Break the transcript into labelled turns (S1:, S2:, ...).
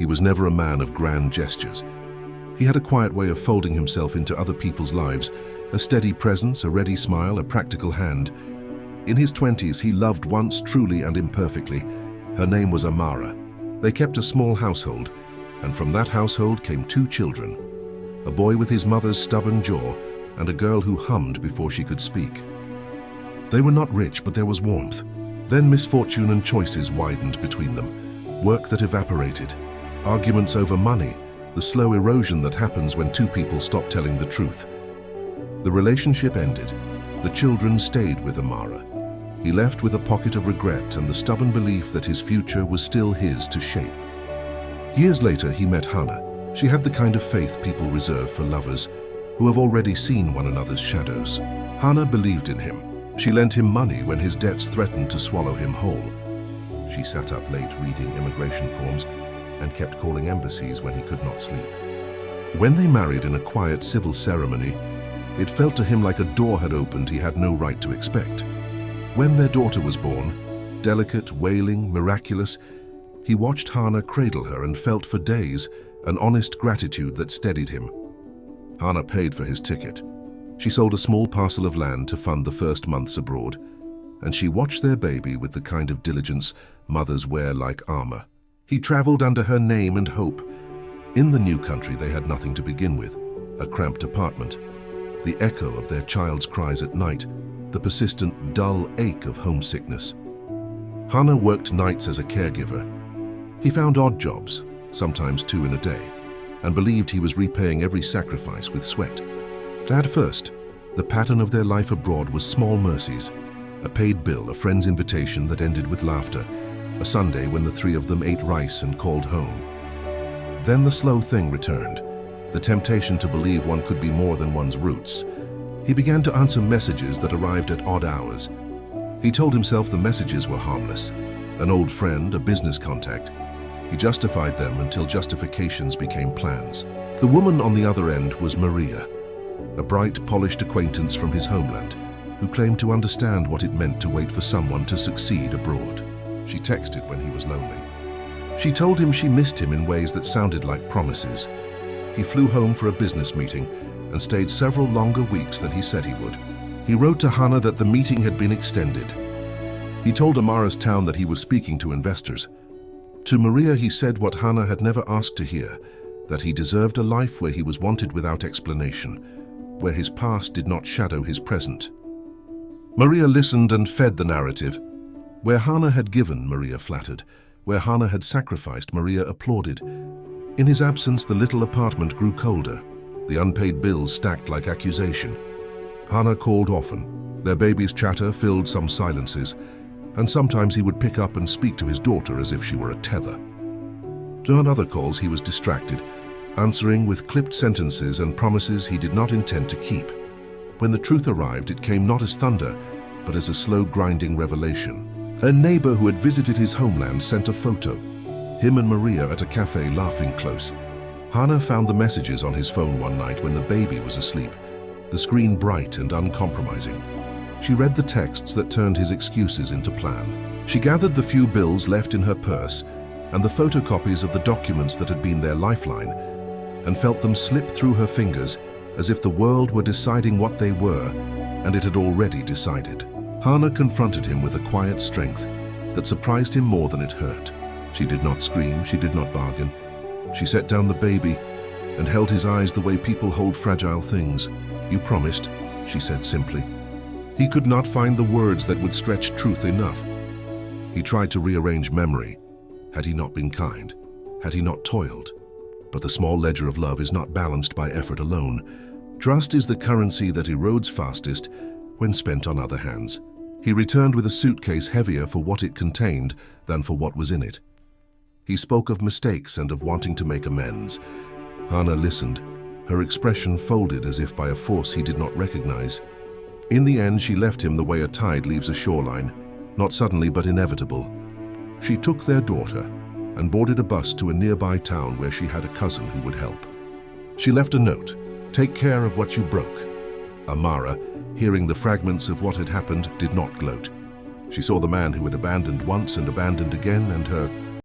S1: He was never a man of grand gestures. He had a quiet way of folding himself into other people's lives, a steady presence, a ready smile, a practical hand. In his 20s, he loved once truly and imperfectly. Her name was Amara. They kept a small household, and from that household came 2 children, a boy with his mother's stubborn jaw and a girl who hummed before she could speak. They were not rich, but there was warmth. Then misfortune and choices widened between them, work that evaporated, arguments over money, the slow erosion that happens when 2 people stop telling the truth. The relationship ended. The children stayed with Amara. He left with a pocket of regret and the stubborn belief that his future was still his to shape. Years later, he met Hannah. She had the kind of faith people reserve for lovers who have already seen one another's shadows. Hannah believed in him. She lent him money when his debts threatened to swallow him whole. She sat up late reading immigration forms and kept calling embassies when he could not sleep. When they married in a quiet civil ceremony, it felt to him like a door had opened he had no right to expect. When their daughter was born, delicate, wailing, miraculous, he watched Hannah cradle her and felt for days an honest gratitude that steadied him. Hannah paid for his ticket. She sold a small parcel of land to fund the first months abroad, and she watched their baby with the kind of diligence mothers wear like armor. He traveled under her name and hope. In the new country, they had nothing to begin with: a cramped apartment, the echo of their child's cries at night, the persistent, dull ache of homesickness. Hannah worked nights as a caregiver. He found odd jobs, sometimes 2 in a day, and believed he was repaying every sacrifice with sweat. At first, the pattern of their life abroad was small mercies: a paid bill, a friend's invitation that ended with laughter, a Sunday when the 3 of them ate rice and called home. Then the slow thing returned, the temptation to believe one could be more than one's roots. He began to answer messages that arrived at odd hours. He told himself the messages were harmless, an old friend, a business contact. He justified them until justifications became plans. The woman on the other end was Maria, a bright, polished acquaintance from his homeland, who claimed to understand what it meant to wait for someone to succeed abroad. She texted when he was lonely. She told him she missed him in ways that sounded like promises. He flew home for a business meeting and stayed several longer weeks than he said he would. He wrote to Hannah that the meeting had been extended. He told Amara's town that he was speaking to investors. To Maria, he said what Hannah had never asked to hear, that he deserved a life where he was wanted without explanation, where his past did not shadow his present. Maria listened and fed the narrative. Where Hannah had given, Maria flattered. Where Hannah had sacrificed, Maria applauded. In his absence, the little apartment grew colder. The unpaid bills stacked like accusation. Hannah called often. Their baby's chatter filled some silences, and sometimes he would pick up and speak to his daughter as if she were a tether. On other calls, he was distracted, answering with clipped sentences and promises he did not intend to keep. When the truth arrived, it came not as thunder, but as a slow grinding revelation. A neighbor who had visited his homeland sent a photo. Him and Maria at a cafe laughing close. Hannah found the messages on his phone one night when the baby was asleep, the screen bright and uncompromising. She read the texts that turned his excuses into plan. She gathered the few bills left in her purse and the photocopies of the documents that had been their lifeline, and felt them slip through her fingers as if the world were deciding what they were, and it had already decided. Hannah confronted him with a quiet strength that surprised him more than it hurt. She did not scream, she did not bargain. She set down the baby and held his eyes the way people hold fragile things. "You promised," she said simply. He could not find the words that would stretch truth enough. He tried to rearrange memory. Had he not been kind? Had he not toiled? But the small ledger of love is not balanced by effort alone. Trust is the currency that erodes fastest when spent on other hands. He returned with a suitcase heavier for what it contained than for what was in it. He spoke of mistakes and of wanting to make amends. Hannah listened, her expression folded as if by a force he did not recognize. In the end, she left him the way a tide leaves a shoreline, not suddenly but inevitable. She took their daughter and boarded a bus to a nearby town where she had a cousin who would help. She left a note: "Take care of what you broke." Amara, hearing the fragments of what had happened, did not gloat. She saw the man who had abandoned once and abandoned again, and her